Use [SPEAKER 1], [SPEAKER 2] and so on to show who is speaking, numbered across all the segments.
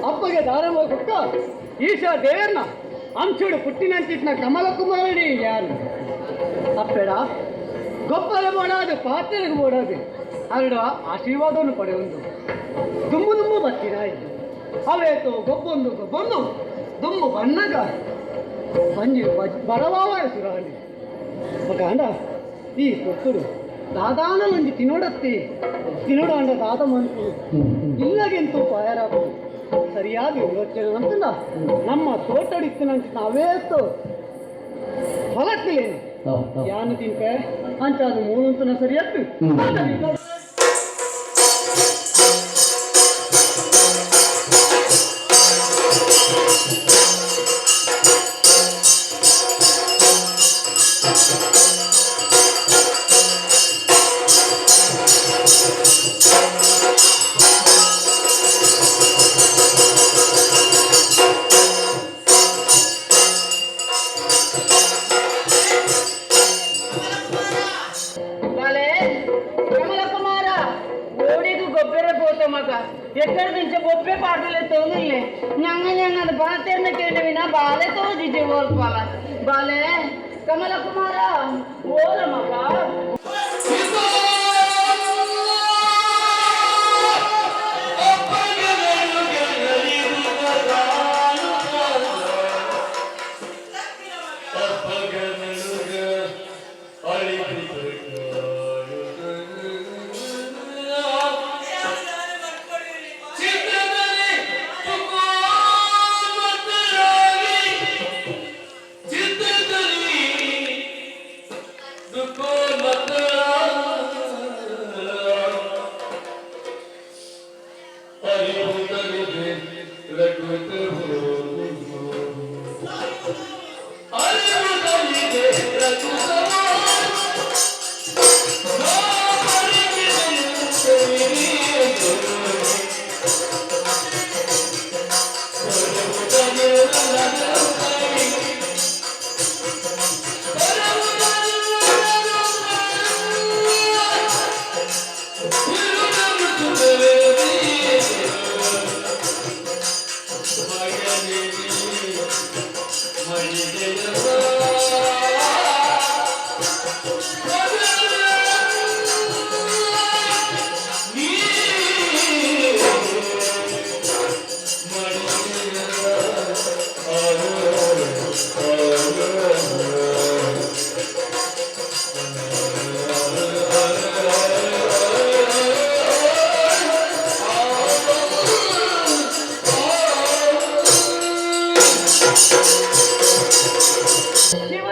[SPEAKER 1] ಅಪ್ಪಗೆ ದಾರಮ್ಮ ಕೊಟ್ಟ ಈಶಾ ದೇವರನ್ನ ಅಂಚುಡು ಪುಟ್ಟಿನಂಚಿಟ್ನ ಕಮಲ ಕುಮಾರಡಿ ಯಾರು ಅಪ್ಪೆಡ ಗೊಬ್ಬರ ಮಾಡೋದು ಪಾತ್ರೆಗೆ ಮಾಡೋದು ಅರಡ ಆಶೀರ್ವಾದವನ್ನು ಪಡೆಯುವುದು ದುಮ್ಮು ದುಮ್ಮು ಬತ್ತಿನ ಇದ್ದು ಅವೇತು ಗೊಬ್ಬೊಂದು ಗೊಬ್ಬೊಂದು ದುಮ್ಮು ಬಣ್ಣಗ ಮಂಜು ಬಡವಾವ ಸುರಾಲಿ ಮಗಂಡ ಈ ಕೊಟ್ಟುಡು ದಾದಾನ ಮಂಜಿ ತಿನ್ನೋಡತ್ತಿ ತಿನ್ನೋಡು ಅಂಡ ದಾದ ಮನ್ಸು ಇಲ್ಲಗೆಂತೂ ಪಾಯರಾಗು ಸರಿಯಾಗಿ ಯೋಚನೆ ಅಂತಲ್ಲ ನಮ್ಮ ತೋಟಡಿತ್ತಿನಂತ ನಾವೇತು ಹೊಲಕ್ಕಿಲೇನು ಯಾನು ತಿನ್ಪೆ ಅಂಚ ಅದು ಮೂರಂತನ ಸರಿಯಾಗ್ತು
[SPEAKER 2] ఎక్కడ నుంచి గొప్పే పాటలే తోగిల్లే ഞങ്ങൾ బాతేర్న కేండివినా బాలే తోజిజే ఓల్పాల బాలే కమల కుమార ఓల మగ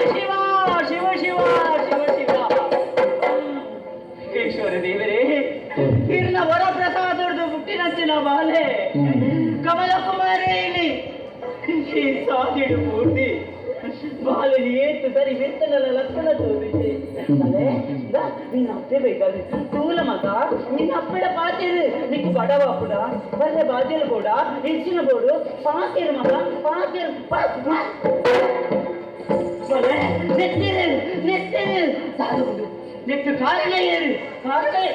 [SPEAKER 2] ಶಿವ ಶಿವ ಶಿವ ಶಿವ ಶಿವ ಈಶ್ವರ ದೇವರೇ ಇರ್ನ ವರ ಪ್ರಸಾದದ್ದು ಹುಟ್ಟಿನಂಚಿನ ಬಾಲೆ ಕಮಲ ಕುಮಾರೇನಿ ಈ ಸಾಗಿಡು ಪೂರ್ತಿ ಬಾಲನಿ ಏತು ಸರಿ ಮೆತ್ತನಲ್ಲ ಲಕ್ಷಣ ತೋರಿಸಿ ನಿನ್ನ ಅಪ್ಪೆ ಬೇಕಾದ್ರೆ ತೂಲ ಮಗ ನಿನ್ನ ಅಪ್ಪಳ ಪಾತಿರು నీకు బడవ కూడా బర్రె బాధ్యులు కూడా ఇచ్చిన పోడు పాతిరు మగ పాతిరు నెత్తిరు నెత్తిరు సాగుడు నెక్స్ట్ కారణయ్యారు కారణయ్య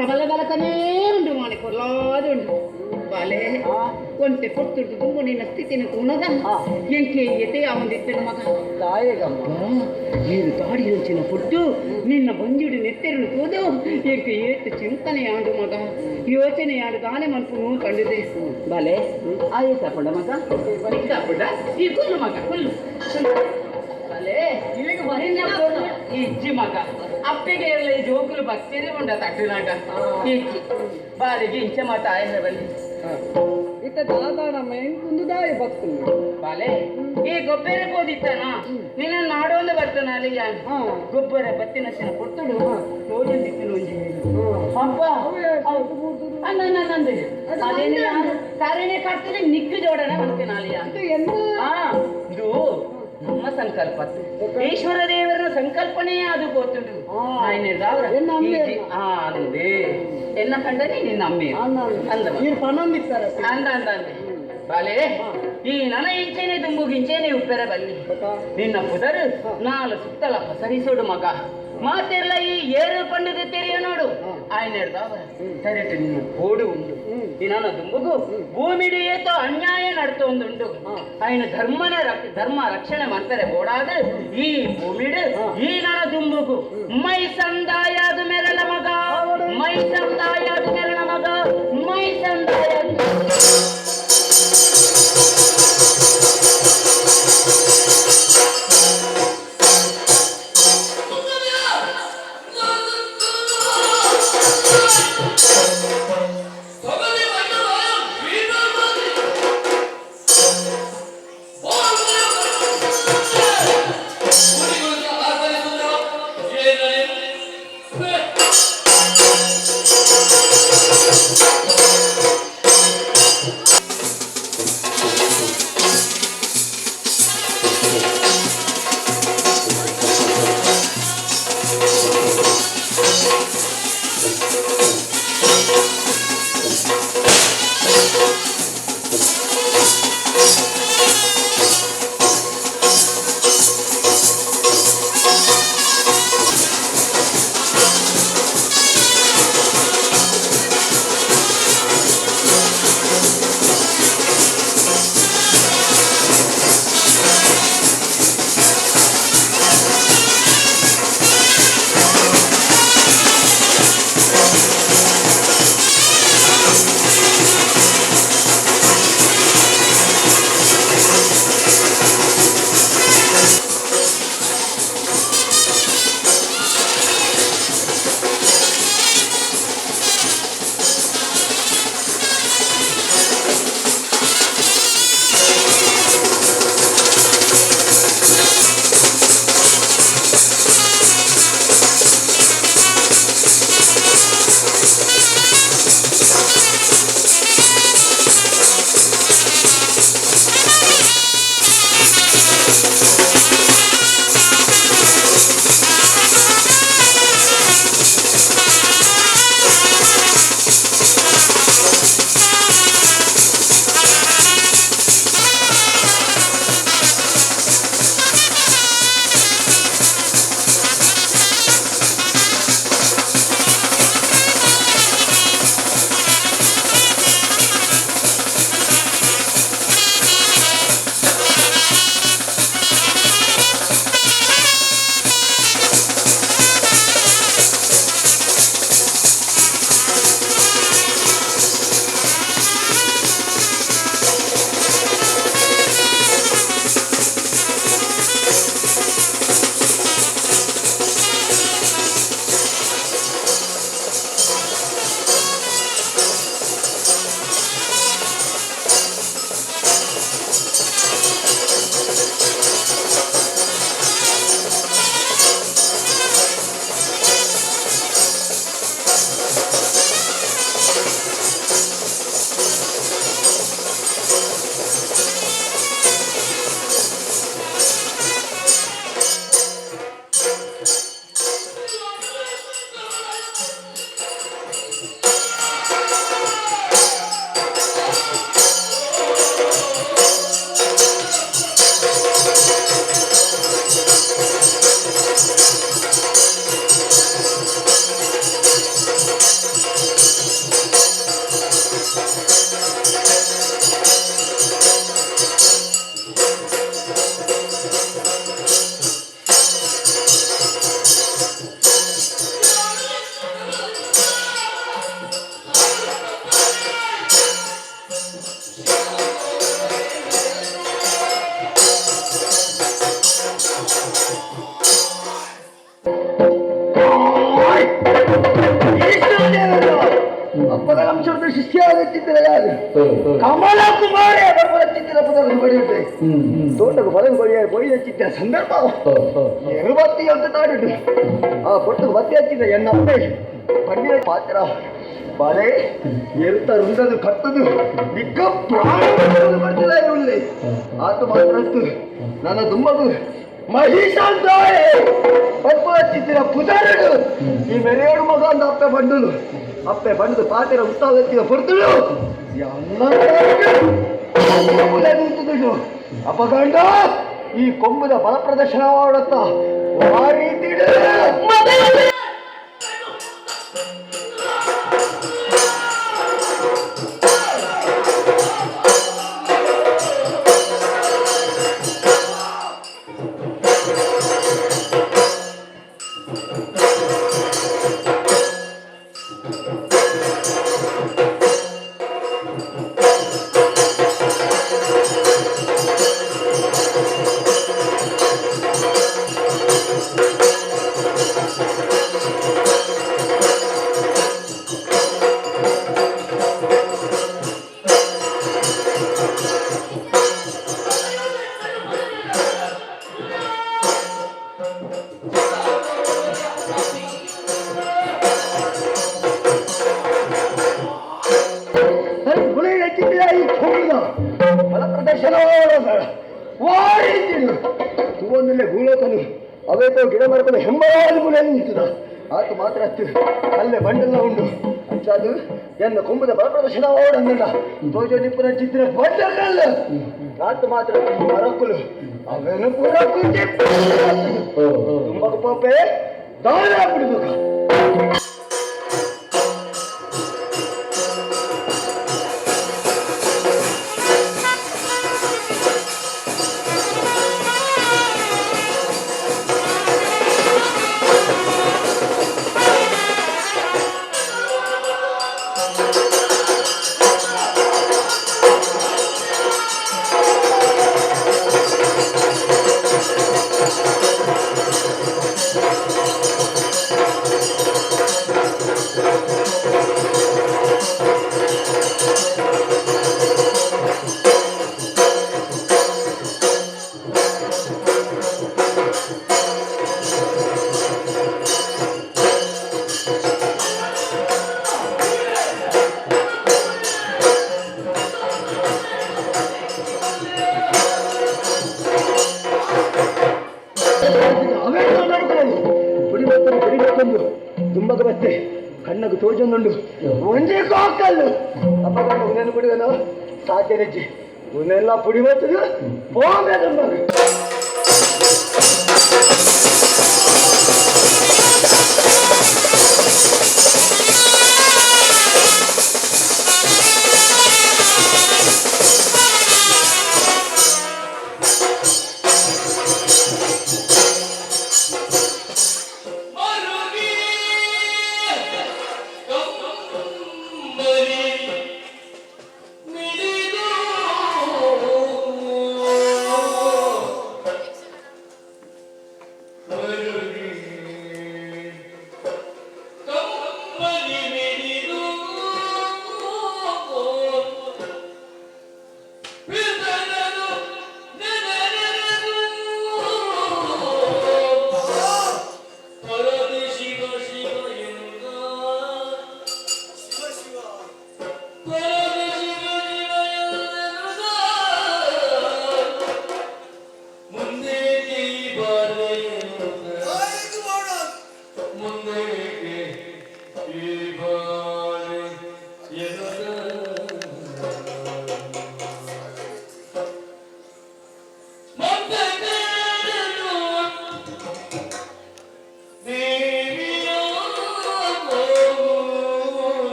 [SPEAKER 2] కమల బలకనే ఉండు మాని కొల్లాదు ఉండు ಬಾಲೆ ಒಂಟೆ ಪೊತ್ತುಡು ತುಂಬು ನಿನ್ನ ಸ್ಥಿತಿನ ಕುಣದ ಎಂಕೆ ಎತೆ ಅವಂದಿತ್ತನು ಮಗ ತಾಯಿಗಮ್ಮ ನೀನು ತಾಡಿ ಹಂಚಿನ ಪುಟ್ಟು ನಿನ್ನ ಬಂಜುಡು ನೆತ್ತೆರನು ಕೂದು ಎಂಕೆ ಏತು ಚಿಂತನೆಯಾಡು ಮಗ ಯೋಚನೆಯಾಡು ಗಾನೆ ಮನ್ಪು ಕಂಡಿದೆ ಬಾಲೆ ಆಯ್ತಾ ಪುಡ ಮಗ ಬರಿತಾ ಪುಡ ಈ ಕುಲ್ಲು ಮಗ ಕುಲ್ಲು ಬಾಲೆ ಈಗ ಬಹಿನ ಇಜ್ಜಿ ಮಗ ಅಪ್ಪೆಗೆ ಎಲ್ಲ ಈ ಜೋಕುಲು ಬಕ್ತಿರಿ ಉಂಡ ತಟ್ಟಿನಾಗ ಇಜ್ಜಿ ಬಾಲಿಗೆ ಇಂಚ ಮಾತ ಆಯ್ನ ಬಲ್ಲಿ ಇತ್ತ ದಾದಾನಮ್ಮ ಎಂಕುಂದು ದಾಯ ಬಕ್ತುಂಡು ಬಾಲೆ ಈ ಗೊಬ್ಬರ ಕೋದಿತ್ತನ ನಿನ್ನ ನಾಡೊಂದು ಬರ್ತನ ಅಲ್ಲಿ ಗೊಬ್ಬರ ಬತ್ತಿನಸಿನ ಕೊಟ್ಟುಡು ಯೋಜನೆ ದಿಕ್ಕಿನ ಒಂಜಿ ಅಪ್ಪ ಅನ್ನಂದೆ ಅದೇನೇ ಸಾರೇನೆ ಕರ್ತದೆ ನಿಕ್ಕು ಜೋಡನೆ ಬಂತೇನೆ ಅಲ್ಲಿ ಇದು ನಮ್ಮ ಸಂಕಲ್ಪ ಈಶ್ವರ ದೇವರ ಸಂಕಲ್ಪನೇ ಅದು ಗೊತ್ತುಂಟು ಅಂದೆ ಎನ್ನ ಕಂಡನೆ ನಿನ್ನ ಅಮ್ಮೆ ಅಂದ ಅಂದ ಬಾಲೆ ಈ ನನ ಇಂಚೆನೆ ದುಂಬುಗಿಂಚೆನೆ ಉಪ್ಪೆರ ಬಲ್ಲಿ ನಿನ್ನ ಪುದರು ನಾಲು ಸುತ್ತಲ ಪಸರಿಸೋಡು ಮಗ ಮಾತೆಲ್ಲ ಈ ಏರು ಪಂಡದ ತೆರೆಯ ನೋಡು ಆಯ್ನ ಹಿಡ್ದವ ಸರಿಟ್ಟು ನಿನ್ನ ಓಡು ಉಂಟು ಈ ನನ್ನ ದುಂಬುಗು ಭೂಮಿಡಿ ಏತೋ ಅನ್ಯಾಯ ನಡ್ತು ಒಂದುಂಟು ಆಯ್ನ ಧರ್ಮ ರಕ್ಷಣೆ ಮಾಡ್ತಾರೆ ಬೋಡಾದ ಈ ಭೂಮಿಡು ಈ ನನ್ನ ದುಂಬುಗು ಮೈಸಂದಾಯದ ಮೇರಲ ಮಗ ಮೈಸಂದಾಯದ ಮೇರಲ ಮಗ ಮೈಸಂದಾಯ
[SPEAKER 3] ಅಪ್ಪನ ಶಿಷ್ಯಾಗುತ್ತಿದ್ದರೆ ಯಾರು ಕಮಲ ಕುಮಾರೇ ಬರುವ ಚಿತ್ತಿರ ಪದವನ್ನು ಪಡೆಯುತ್ತೆ ತೋಟಕ್ಕೆ ಬಲಂ ಪೊಯ್ಯ ಹಚ್ಚಿದ್ದ ಸಂದರ್ಭ ಎರುಬತ್ತಿ ಅಂತ ತಾಡಿಟ್ಟು ಆ ಪೊಟ್ಟು ಬತ್ತಿ ಹಚ್ಚಿದ ಎನ್ನಪ್ಪೆ ಪಂಡಿತ ಪಾತ್ರ ಬಾರೆ ಎರುತ್ತ ರುಂದದು ಕಟ್ಟದು ನಿಕ್ಕ ಪ್ರಾಣ ಬರ್ತಿಲ್ಲ ಇರುವುದಿಲ್ಲ ಆತ ಮಾತ್ರ ನನ್ನ ದುಮ್ಮದು ಮಹಿಷಾಂತಾಯ ಪಪ್ಪ ಹಚ್ಚಿದ್ದಿರ ಪುದರಡು ಈ ಮೆರೆಯೋಡು ಮಗ ಅಂತ ಅಪ್ಪೆ ಬಂಡು ಪಾತ್ರ ಉತ್ತಾಗತ್ತಿನ ಪೊರ್ತಳು ನಿಂತುದು ಅಪಗಂಡ ಈ ಕೊಂಬುದ ಬಲ ಪ್ರದರ್ಶನ ಮಾಡುತ್ತ ಬಲ ಪ್ರದರ್ಶನ ತೂವೊಂದಲ್ಲೇ ಗೂಳೋತನು ಅವೇತೋ ಗಿಡ ಮರಕಲು ಹೆಂಬರಾದ ಗುಳೆ ನಿಂತದ ಆತ ಮಾತ್ರ ಹತ್ತು ಅಲ್ಲೇ ಬಂಡೆಲ್ಲ ಉಂಡು ಅಂಚಾದು ಎನ್ನ ಕೊಂಬದ ಬಲ ಪ್ರದರ್ಶನ ಓಡಂದ ತೋಜೋ ನಿಪ್ಪನ ಚಿತ್ರ ಬಂಡಲ್ಲ ಆತ ಮಾತ್ರ ಮರಕುಲು ಅವೇನು ಪೂರ ಕುಂಟಿ ತುಂಬ ಪಾಪೆ ದಾಳ ಬಿಡ್ಬೇಕು ತುಂಬಗ ಬತ್ತೆ ಕಣ್ಣಗು ತೋಜೊಂದುಂಡು ಒಂದೇ ಕಾಕಲ್ಲು ಅಪ್ಪಗಂಡ ಉನ್ನೇನು ಕುಡಿದನು ಸಾಧ್ಯ ನೆಜ್ಜಿ ಉನ್ನೆಲ್ಲ ಪುಡಿ ಬರ್ತದೆ ಹೋಗ ತುಂಬಗ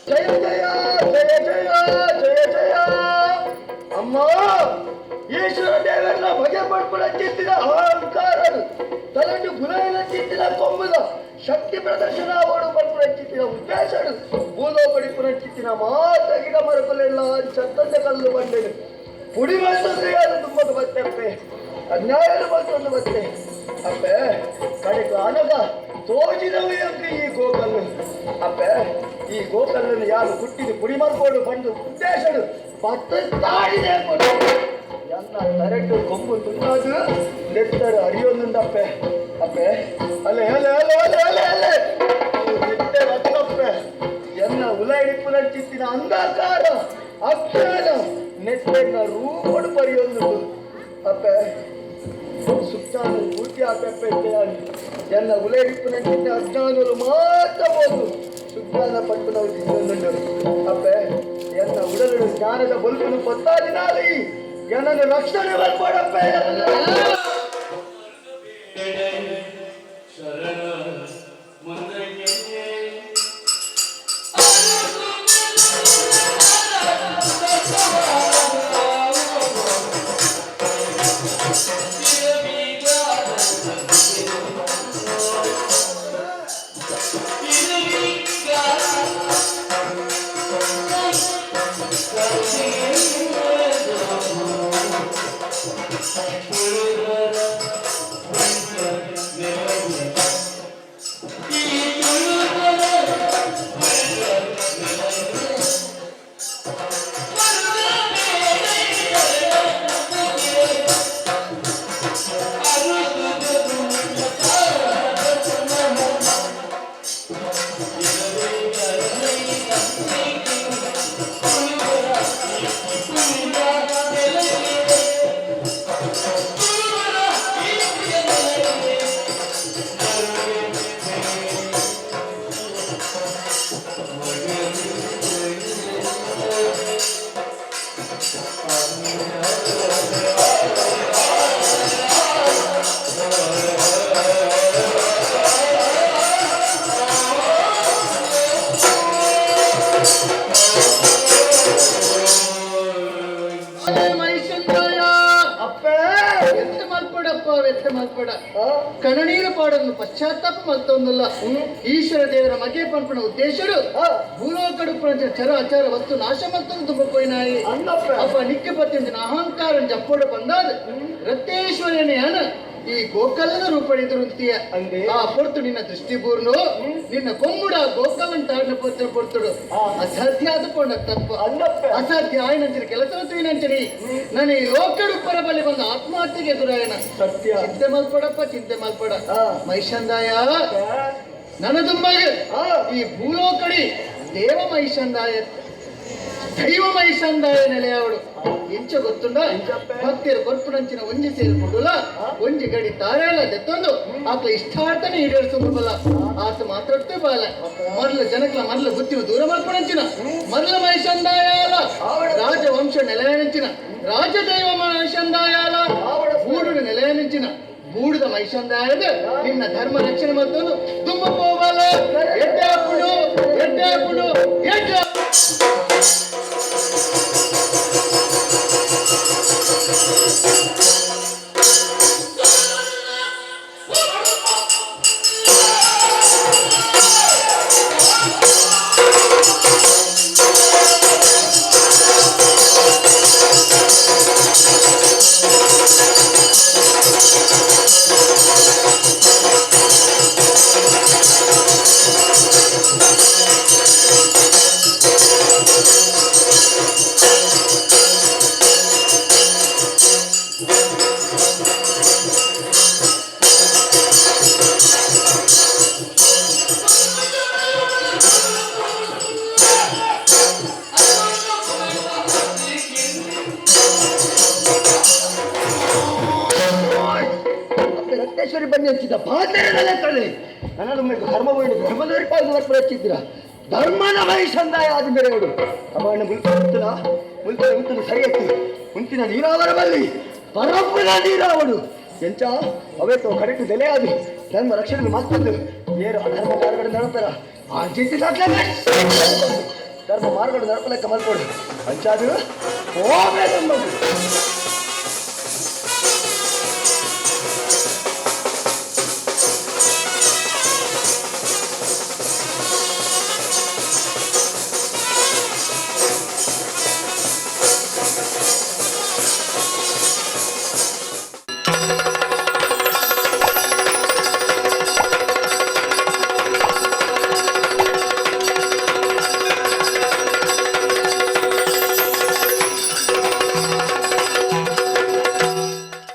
[SPEAKER 3] ಜಯ ಜಯ ಜಯ ಜಯ ಜಯ ಜಯ ಅಮ್ಮ ಈಶ್ವರ ದೇವರನ್ನ ಬಗೆ ಪಡ್ಪಡ ಚಿತ್ತಿನ ಅಹಂಕಾರ ತಲೆಂಡು ಗುಲಾಯಿನ ಚಿತ್ತಿನ ಕೊಂಬುದ ಶಕ್ತಿ ಪ್ರದರ್ಶನ ಅವಳು ಪಡ್ಪಡ ಚಿತ್ತಿನ ಉದ್ದೇಶ ಭೂಲೋ ಪಡಿಪುರ ಚಿತ್ತಿನ ಮಾತ ಗಿಡ ಮರಕೊಲೆಲ್ಲ ಚತ್ತಂದೆ ಕಲ್ಲು ಬಂಡೆನು ಪುಡಿ ಮಾಡ್ತಂದ್ರೆ ಯಾರು ತುಂಬದು ಬರ್ತಪ್ಪೆ ಅನ್ಯಾಯನು ಬರ್ತಂದು ಬತ್ತೆ ಅಪ್ಪೆ ಕಡೆಗೆ ಅನಗ ತೋಜಿದವು ಎಂಕೆ ಈ ಗೋಕಲ್ಲು ಅಪ್ಪೆ ಈ ಗೋಕಲ್ಲನ್ನು ಯಾರು ಹುಟ್ಟಿದು ಪುಡಿ ಮಾಡ್ಕೊಂಡು ಬಂದು ಉದ್ದೇಶಡು ಪತ್ತು ತಾಡಿದೆ ಎನ್ನ ತರೆಟ್ಟು ಕೊಂಬು ತುಂಡಾದು ನೆತ್ತರು ಅರಿಯೊಂದುಂದಪ್ಪೆ ಅಪ್ಪೆ ಅಲೆ ಅಲೆ ಅಲೆ ಅಲೆ ಅಲೆ ಅಲೆ ನೆತ್ತೆ ರತ್ತಪ್ಪೆ ಎನ್ನ ಉಲೈಡಿಪ್ಪು ನಚ್ಚಿತ್ತಿನ ಅಂಧಾಕಾರ ಅಪ್ಪೇನ ನೆತ್ತೆನ್ನ ರೂಪಡು ಪರಿಯೊಂದು ಅಪ್ಪೆ ಸುತ್ತಾನ ಪೂರ್ತಿ ಆಪೆಪ್ಪೆ ಎನ್ನ ಉಲೈಡಿಪ್ಪು ನಚ್ಚಿನ ಅಜ್ಞಾನಗಳು ಮಾತ್ರ ಹೋದು ಸುಜ್ಞಾನ ಪಟ್ಟು ನಾವು ತಿನ್ನೊಂದುಂಡು ಅಪ್ಪೆ ಎನ್ನ ಉಡಲು ಜ್ಞಾನದ ಬಲ್ಪನ್ನು ಪತ್ತಾದಿನಾಲಿ ಎನ್ನನ್ನು ರಕ್ಷಣೆ ಮಾಡ್ಕೊಡಪ್ಪೆ
[SPEAKER 1] ಕಣನೀರ ಪಾಡನ್ನು ಪಶ್ಚಾತ್ತಾಪ ಮಲ್ತೊಂದಲ್ಲ ಈಶ್ವರ ದೇವರ ಮಗೆ ಪಂಪನ ಉದ್ದೇಶರು ಭೂಲೋಕಡು ಚರ ಅಚಾರ ವಸ್ತು ನಾಶ ಮತ್ತೊಂದು ತುಂಬ ಪೋಯಿನಾಯಿ ಅಪ್ಪ ನಿಕ್ಕ ಪತ್ತಿನ ಅಹಂಕಾರ ಜಪ್ಪೋಡ ಬಂದಾದ ರತ್ತೇಶ್ವರನೇ ಹಣ ಈ ಗೋಕಲ್ಲನ ರೂಪಡಿದ್ರಂತೀಯ ಆ ಪೊರ್ತು ನಿನ್ನ ದೃಷ್ಟಿಪೂರ್ಣ ನಿನ್ನ ಕೊಮ್ಮುಡ ಗೋಕಲನ್ ತಾಡ್ನ ಪತ್ರ ಪೊರ್ತುಡು ಅಸಾಧ್ಯ ಆದಕೊಂಡ ತಪ್ಪು ಅಸಾಧ್ಯ ಆಯ್ನಂಚಿನ ಕೆಲಸ ನಂಚನಿ ನಾನು ಈ ಲೋಕಡು ಪರಬಲಿ ಬಂದ ಆತ್ಮಹತ್ಯೆಗೆ ಎದುರಾಯನ ಸತ್ಯ ಚಿಂತೆ ಮಲ್ಪಡ ಮೈಸಂದಾಯ ನನ್ನ ದುಂಬಾಗ ಈ ಭೂಲೋಕಡಿ ದೇವ ಮೈಸಂದಾಯ ದೈವ ಮೈಸಂದಾಯ ನೆಲೆಯವಳು ಎಂಚ ಗೊತ್ತುಂಡ ಭಕ್ತಿಯರು ಕೊರ್ಪುನಂಚಿನ ಒಂಜಿ ಸೇರಿಕೊಂಡುಲ್ಲ ಒಂಜಿ ಗಡಿ ತಾರೆಲ್ಲ ದೆತ್ತೊಂದು ಆತ ಇಷ್ಟಾರ್ಥನೆ ಈಡೇರಿಸಬಲ್ಲ ಆತ ಮಾತ್ರಟ್ಟೆ ಬಾಲ ಮರ್ಲ ಜನಕ್ಲ ಮರ್ಲ ಬುತ್ತಿನ ದೂರ ಮಲ್ಪುನಂಚಿನ ಮರ್ಲ ಮೈಸಂದಾಯಾಲ ರಾಜವಂಶ ನೆಲೆಯನಿಂಚಿನ ರಾಜದೈವ ಮೈಸಂದಾಯಾಲ ಗೂಡುಡು ನೆಲೆಯನಿಂಚಿನ ಗೂಡುದ ಮೈಸಂದಾಯದ ನಿನ್ನ ಧರ್ಮ ರಕ್ಷಣೆ ಮತ್ತೊಂದು ತುಂಬ ಹೋಗಲ್ಲ ಎಡ್ಡೆ ಹಾಕುಡು ಎಡ್ಡೆ ಬನ್ನಿ ಹಚ್ಚಿದ ಪಾತ್ರೆಲ್ಲ ತಳ್ಳಿ ನನ್ನನ್ನು ಧರ್ಮದವರಿ ಪಾಲ್ಗೊಳ್ಳಕ್ಕೆ ಹಚ್ಚಿದ್ದೀರ ಧರ್ಮನ ಮೈಸಂದಾಯ ಆದ ಬೇರೆ ಅವಳು ಅವನ ಮುಲ್ತನ ಸರಿಯತ್ತು ಮುಂಚಿನ ನೀರಾವರ ಬಲ್ಲಿ ಪರಪ್ಪನ ನೀರಾವಡು ಎಂಚ ಅವೇತೋ ಕರೆಕ್ಟ್ ಬೆಲೆ ಆದು ಧರ್ಮ ರಕ್ಷಣೆ ಮತ್ತೊಂದು ಏರು ಅಧರ್ಮ ಕಾರ್ಗಡೆ ನಡತಾರ
[SPEAKER 3] ಆ ಚಿತ್ತಿ ಧರ್ಮ ಮಾರ್ಗಡು ನಡಪಲೆಕ್ಕ ಮಲ್ಕೊಡು ಅಂಚಾದು ಹೋಗ್ಬೇಕು